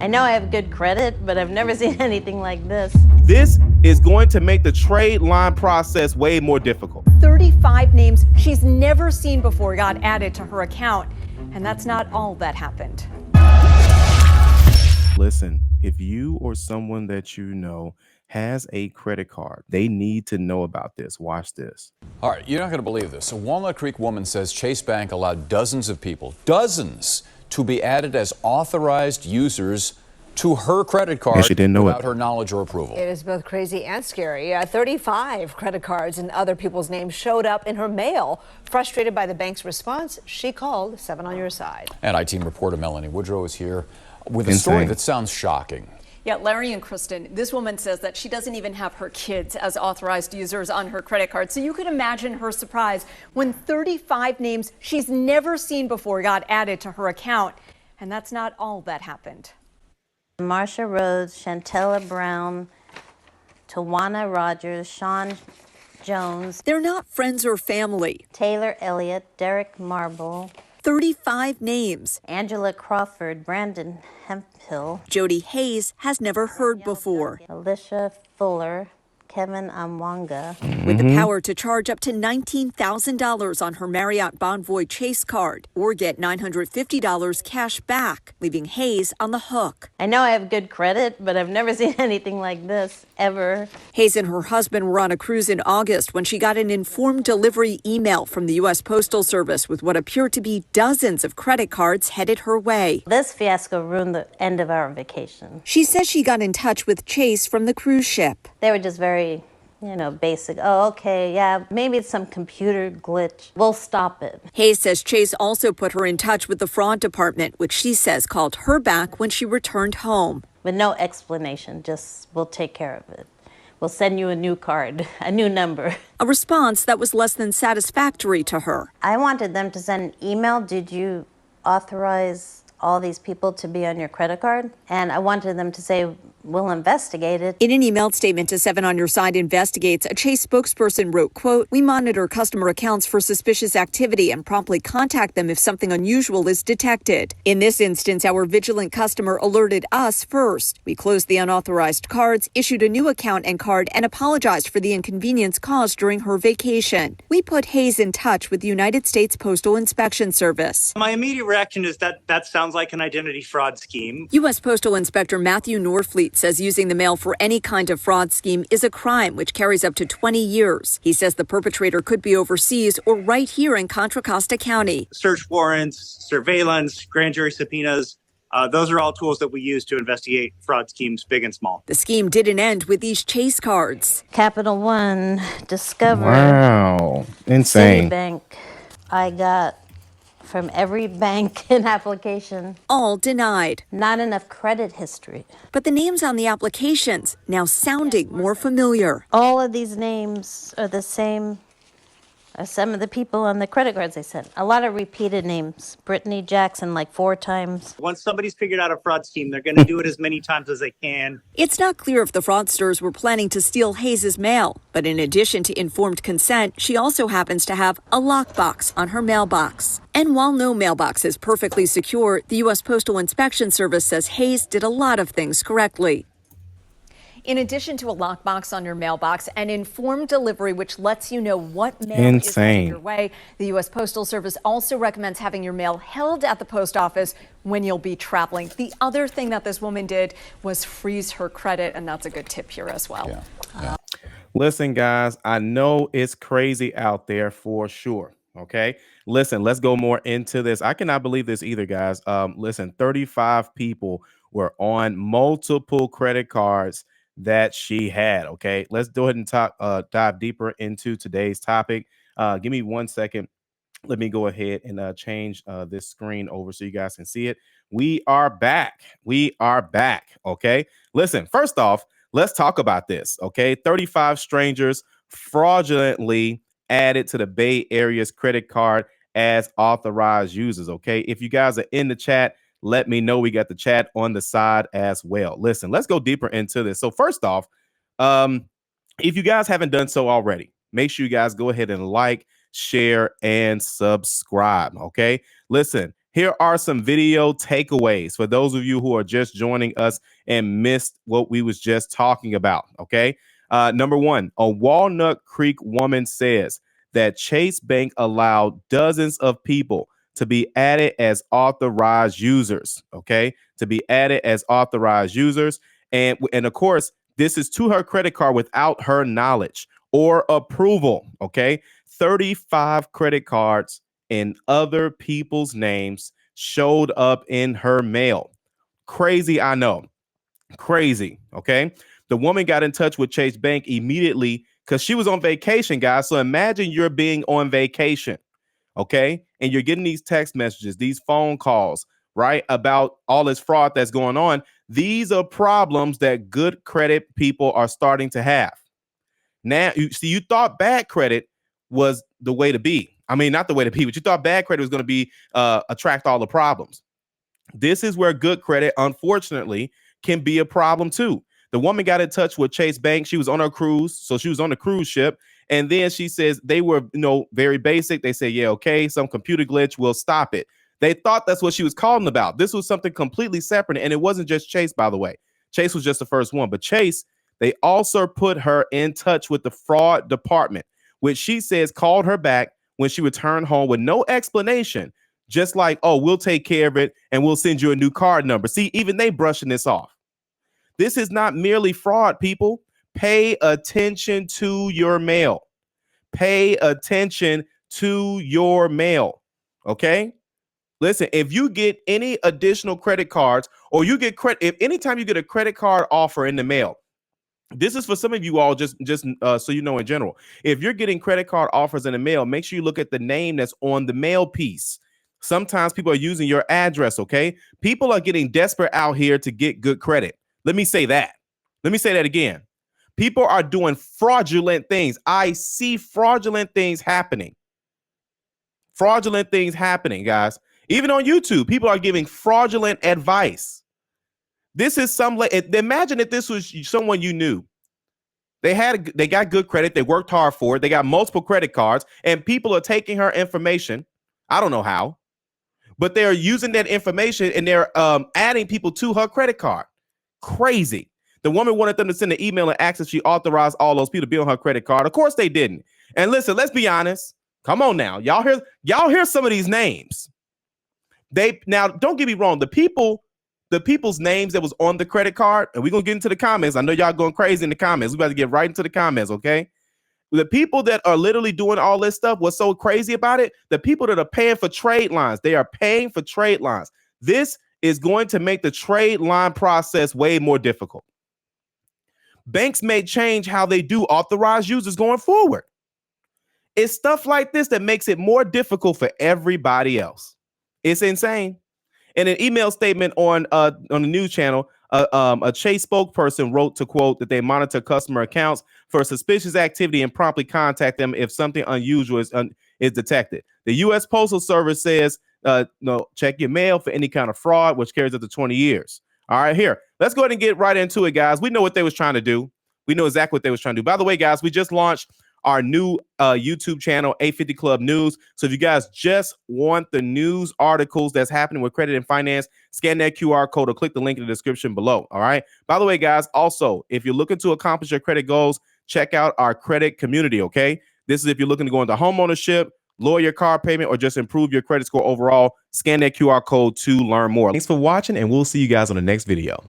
I know I have good credit, but I've never seen anything like this. This is going to make the trade line process way more difficult. 35 names she's never seen before got added to her account. And that's not all that happened. Listen, if you or someone that you know has a credit card, they need to know about this. Watch this. All right, you're not going to believe this. A Walnut Creek woman says Chase Bank allowed dozens of people, dozens, to be added as authorized users to her credit card she didn't know without it. her knowledge or approval. It is both crazy and scary. 35 credit cards and other people's names showed up in her mail. Frustrated by the bank's response, she called 7 on Your Side. And I-Team reporter Melanie Woodrow is here with a story that sounds shocking. Yeah, Larry and Kristen, this woman says that she doesn't even have her kids as authorized users on her credit card. So you could imagine her surprise when 35 names she's never seen before got added to her account. And that's not all that happened. Marsha Rhodes, Chantella Brown, Tawana Rogers, Sean Jones. They're not friends or family. Taylor Elliott, Derek Marble. 35 names. Angela Crawford, Brandon Hemphill. Jody Hayes has never heard before. Alicia Fuller, Kevin Amwanga. With the power to charge up to $19,000 on her Marriott Bonvoy Chase card or get $950 cash back, leaving Hayes on the hook. I know I have good credit, but I've never seen anything like this, ever. Hayes and her husband were on a cruise in August when she got an informed delivery email from the U.S. Postal Service with what appeared to be dozens of credit cards headed her way. This fiasco ruined the end of our vacation. She says she got in touch with Chase from the cruise ship. They were just very, basic. Oh, okay, yeah, maybe it's some computer glitch. We'll stop it. Hayes says Chase also put her in touch with the fraud department, which she says called her back when she returned home. With no explanation, just we'll take care of it. We'll send you a new card, a new number. A response that was less than satisfactory to her. I wanted them to send an email. Did you authorize all these people to be on your credit card? And I wanted them to say, we'll investigate it. In an emailed statement to 7 on Your Side Investigates, a Chase spokesperson wrote, quote, "We monitor customer accounts for suspicious activity and promptly contact them if something unusual is detected. In this instance, our vigilant customer alerted us first. We closed the unauthorized cards, issued a new account and card, and apologized for the inconvenience caused during her vacation. We put Hayes in touch with the United States Postal Inspection Service." My immediate reaction is that sounds like an identity fraud scheme. U.S. Postal Inspector Matthew Norfleet says using the mail for any kind of fraud scheme is a crime which carries up to 20 years. He says the perpetrator could be overseas or right here in Contra Costa County. Search warrants, surveillance, grand jury subpoenas, those are all tools that we use to investigate fraud schemes, big and small. The scheme didn't end with these Chase cards. Capital One, Discover. Wow, insane. Citibank. I got from every bank in application. All denied. Not enough credit history. But the names on the applications now sounding more familiar. All of these names are the same as some of the people on the credit cards they sent. A lot of repeated names. Brittany Jackson like 4 times. Once somebody's figured out a fraud scheme, they're going to do it as many times as they can. It's not clear if the fraudsters were planning to steal Hayes' mail, but in addition to informed consent, she also happens to have a lockbox on her mailbox. And while no mailbox is perfectly secure, the U.S. Postal Inspection Service says Hayes did a lot of things correctly. In addition to a lockbox on your mailbox, an informed delivery which lets you know what mail is on your way. The U.S. Postal Service also recommends having your mail held at the post office when you'll be traveling. The other thing that this woman did was freeze her credit, and that's a good tip here as well. Yeah. Listen, guys, I know it's crazy out there for sure. Okay, listen, let's go more into this. I cannot believe this either, guys. Listen, 35 people were on multiple credit cards that she had. Okay, let's go ahead and dive deeper into today's topic. Give me 1 second. Let me go ahead and change this screen over so you guys can see it. We are back. We are back. Okay, listen, first off, let's talk about this. Okay, 35 strangers fraudulently added to the Bay Area's credit card as authorized users. Okay, if you guys are in the chat, let me know. We got the chat on the side as well. Listen, let's go deeper into this. So first off, if you guys haven't done so already, make sure you guys go ahead and like, share, and subscribe. Okay, listen, Here are some video takeaways for those of you who are just joining us and missed what we was just talking about. Okay. Number one, a Walnut Creek woman says that Chase Bank allowed dozens of people to be added as authorized users. Okay. To be added as authorized users. And of course, this is to her credit card without her knowledge or approval. Okay. 35 credit cards in other people's names showed up in her mail. Crazy, I know. Crazy. Okay. The woman got in touch with Chase Bank immediately because she was on vacation, guys. So imagine you're being on vacation. Okay. And you're getting these text messages, these phone calls, right? About all this fraud that's going on. These are problems that good credit people are starting to have. Now, you thought bad credit was the way to be. I mean, not the way to be, but you thought bad credit was going to be attract all the problems. This is where good credit, unfortunately, can be a problem too. The woman got in touch with Chase Bank. She was on her cruise, so she was on the cruise ship. And then she says they were, very basic. They say, yeah, okay, some computer glitch will stop it. They thought that's what she was calling about. This was something completely separate. And it wasn't just Chase, by the way. Chase was just the first one. But Chase, they also put her in touch with the fraud department, which she says called her back when she returned home with no explanation. Just like, oh, we'll take care of it and we'll send you a new card number. See, even they brushing this off. This is not merely fraud, people. Pay attention to your mail. Pay attention to your mail. Okay? Listen, if you get any additional credit cards or you get credit, if anytime you get a credit card offer in the mail, this is for some of you all, just so you know in general. If you're getting credit card offers in the mail, make sure you look at the name that's on the mail piece. Sometimes people are using your address, okay? People are getting desperate out here to get good credit. Let me say that. Let me say that again. People are doing fraudulent things. I see fraudulent things happening. Fraudulent things happening, guys. Even on YouTube, people are giving fraudulent advice. This is imagine if this was someone you knew. They got good credit. They worked hard for it. They got multiple credit cards, and people are taking her information. I don't know how, but they're using that information and they're adding people to her credit card. Crazy. The woman wanted them to send an email and ask if she authorized all those people to be on her credit card. Of course they didn't. And listen, let's be honest. Come on now, y'all hear some of these names. Now don't get me wrong. The people's names that was on the credit card, and we're going to get into the comments. I know y'all going crazy in the comments. We about to get right into the comments, okay? The people that are literally doing all this stuff, what's so crazy about it, the people that are paying for trade lines, they are paying for trade lines. This is going to make the trade line process way more difficult. Banks may change how they do authorized users going forward. It's stuff like this that makes it more difficult for everybody else. It's insane. In an email statement on the news channel, a Chase spokesperson wrote to quote that they monitor customer accounts for suspicious activity and promptly contact them if something unusual is detected. The U.S. Postal Service says, check your mail for any kind of fraud, which carries up to 20 years. All right, here. Let's go ahead and get right into it, guys. We know what they was trying to do. We know exactly what they was trying to do. By the way, guys, we just launched our new YouTube channel, 850 Club News. So if you guys just want the news articles that's happening with credit and finance, scan that QR code or click the link in the description below. All right. By the way, guys, also, if you're looking to accomplish your credit goals, check out our credit community. Okay. This is if you're looking to go into homeownership, lower your car payment, or just improve your credit score overall. Scan that QR code to learn more. Thanks for watching, and we'll see you guys on the next video.